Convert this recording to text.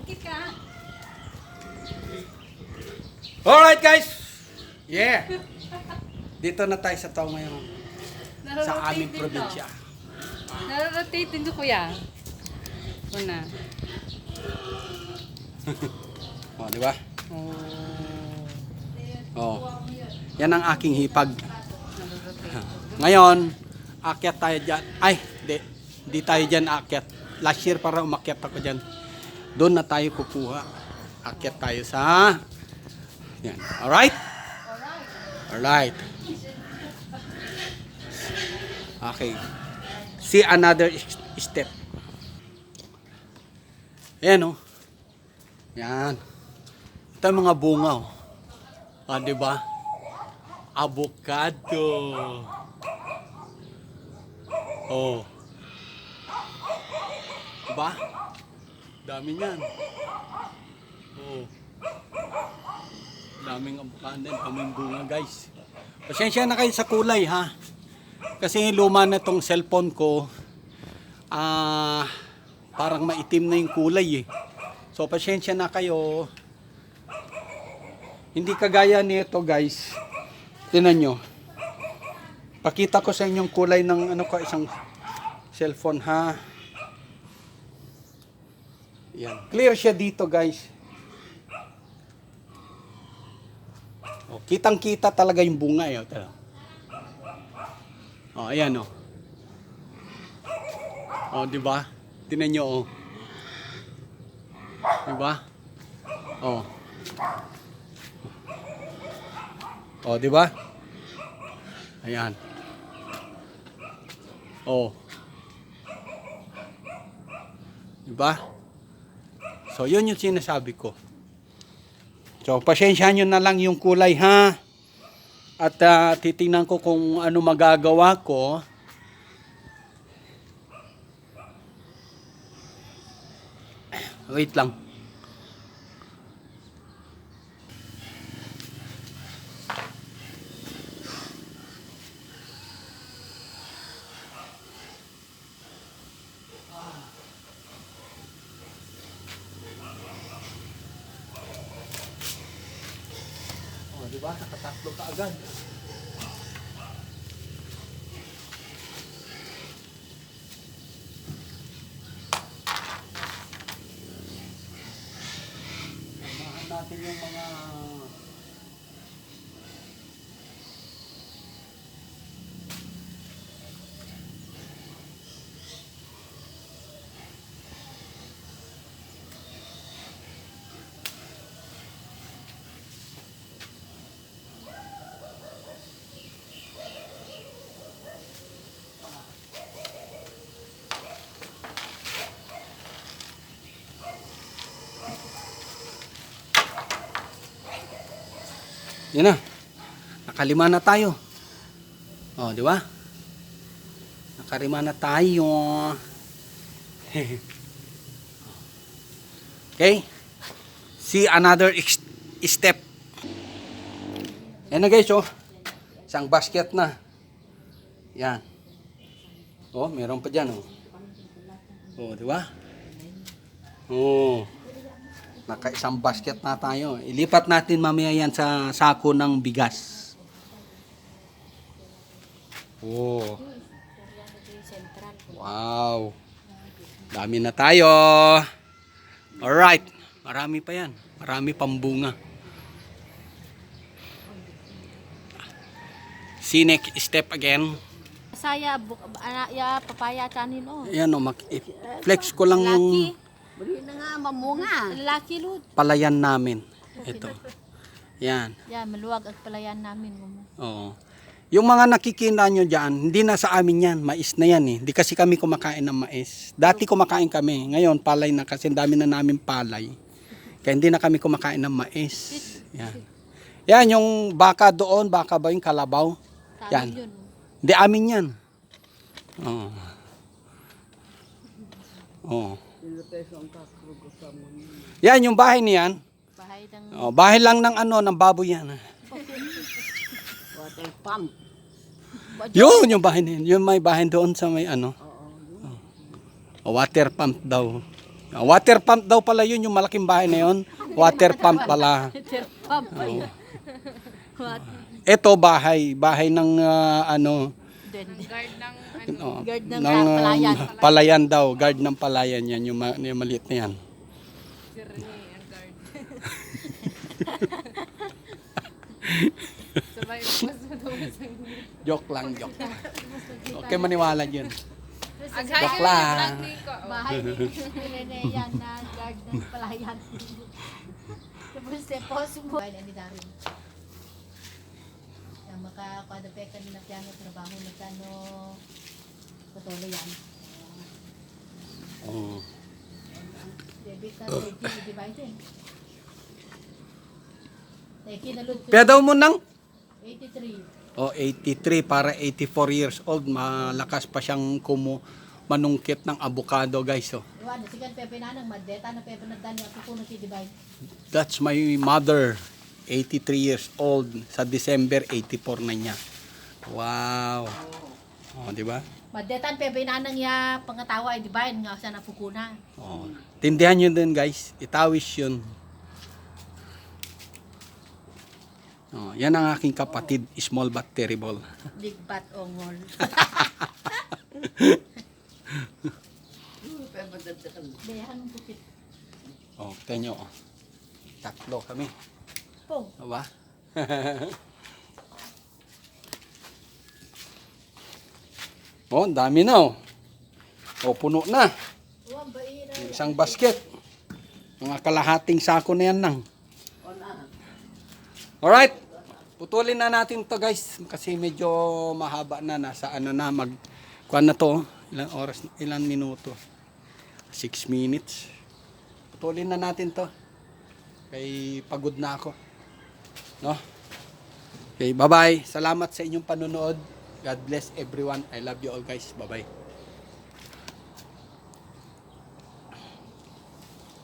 Okay ka. Alright guys! Yeah! Dito na tayo sa tao ngayon. Sa aming probinsya. Nararotate din to, kuya. Una. O, di ba? Oh. Oh. Yan ang aking hipag. Nararotate. Ngayon, akyat tayo dyan. Ay, di tayo dyan akyat. Last year para umakyat ako dyan. Doon na tayo kukuha. Akyat tayo sa... Yan. Alright? Alright. Okay. See another step. Ayan, oh. Yan. Ito yung mga bunga, oh. Ah, di ba? Avocado. Oh. Diba? Dami niyan. Oh. Daming avocado, daming bunga, guys. Pasensya na kayo sa kulay, ha? Kasi luma na tong cellphone ko. Parang maitim na yung kulay, eh. So, pasensya na kayo. Hindi kagaya nito, guys. Tingnan nyo. Pakita ko sa inyong kulay ng isang cellphone, ha? Yan. Clear siya dito, guys. Oh, kitang-kita talaga yung bunga, eh. Oh, ayan, oh. Oh, di ba? Tingnan nyo, oh. Di ba? Oh. Oh, di ba? Ayan. Oh. Di ba? So, yun yung sinasabi ko. So, pasensya nyo na lang yung kulay, ha? At titingnan ko kung ano magagawa ko. Wait lang. Oh, di ba? Nakatatlo ka agad. Samahan natin yung mga yan na. Nakalima na tayo. Oh, di ba? Nakalima na tayo. Okay? See another step. Yan na, guys, oh. Isang basket na. Yan. Oh, meron pa dyan, oh. Oh, di ba? Oh. Naka-isang basket na tayo. Ilipat natin mamaya yan sa sako ng bigas. Oh. Wow. Dami na tayo. Alright. Marami pa yan. Marami pang bunga. See next step again. Saya, ya, papaya kanin, oh. Yan, oh. Flex ko lang yung Bali na nga, mamunga. Lalaki, Lud. palayan namin. Ito. Yan. Yan, maluwag at palayan namin. Oo. Yung mga nakikita nyo dyan, hindi na sa amin yan. Mais na yan, eh. Hindi kasi kami kumakain ng mais. Dati kumakain kami. Ngayon, palay na kasi dami na namin palay. Kaya hindi na kami kumakain ng mais. Yan. Yan, yung baka doon, baka ba yung kalabaw? Yan. Yun. Hindi amin yan. Oo. Oo. Yan, yung bahay niyan. Bahay ng Bahay lang ng ng baboy yan. water pump. Yun, yung bahay niyan. Yung may bahay doon sa may water pump daw. Water pump daw pala yun, yung malaking bahay na yun. Water pump pala. Water pump pa yun. What? Ito bahay ng ano, Guard ng Guard ng ng palayan. palayan daw, guard ng palayan yan, yung maliit na yan. Sirni ang guard. Sabay mas matuwas ang Joke lang, joke. Okay, maniwala dyan. Ang Joke lang. Bahay ni Rene yan na guard ng palayan. Tapos sepos mo. Bahay ni Darin. Yung makakuadapek ka nila piano, trabaho na kano. Patuloy yan. Oh. Debit ka, Teki, di ba ito eh? Teki, nalud ko. Kaya daw mo nang 83. 83 para 84 years old, malakas pa siyang manungkit ng avocado, guys. Oh. Iwan, sigan pepe na nang madeta na pepe na dani ako kuno si Divine. That's my mother, 83 years old. Sa December 84 na niya. Wow. Oh, di ba? Madetan pepe na nang ya pangatawa ay Divine nga sa napukuna. Oh. Tindihan nyo din, guys. Itawis yun. Oh, yan ang aking kapatid, small but terrible. Big bat ongol. Dayahan ng bukit. Oh, tenyo. Oh. Tatlo kami. Pong. Diba? Oh, ang dami na. Oh, puno na. Uwan ba ira? Yung isang basket. Mga kalahating sako na yan nang. Alright. Putulin na natin to, guys. Kasi medyo mahaba na. Nasa ano na. Kuan na to. Ilang oras, ilang minuto. 6 minutes. Putulin na natin to. Kay pagod na ako. No? Okay, bye-bye. Salamat sa inyong panonood. God bless everyone. I love you all, guys. Bye-bye.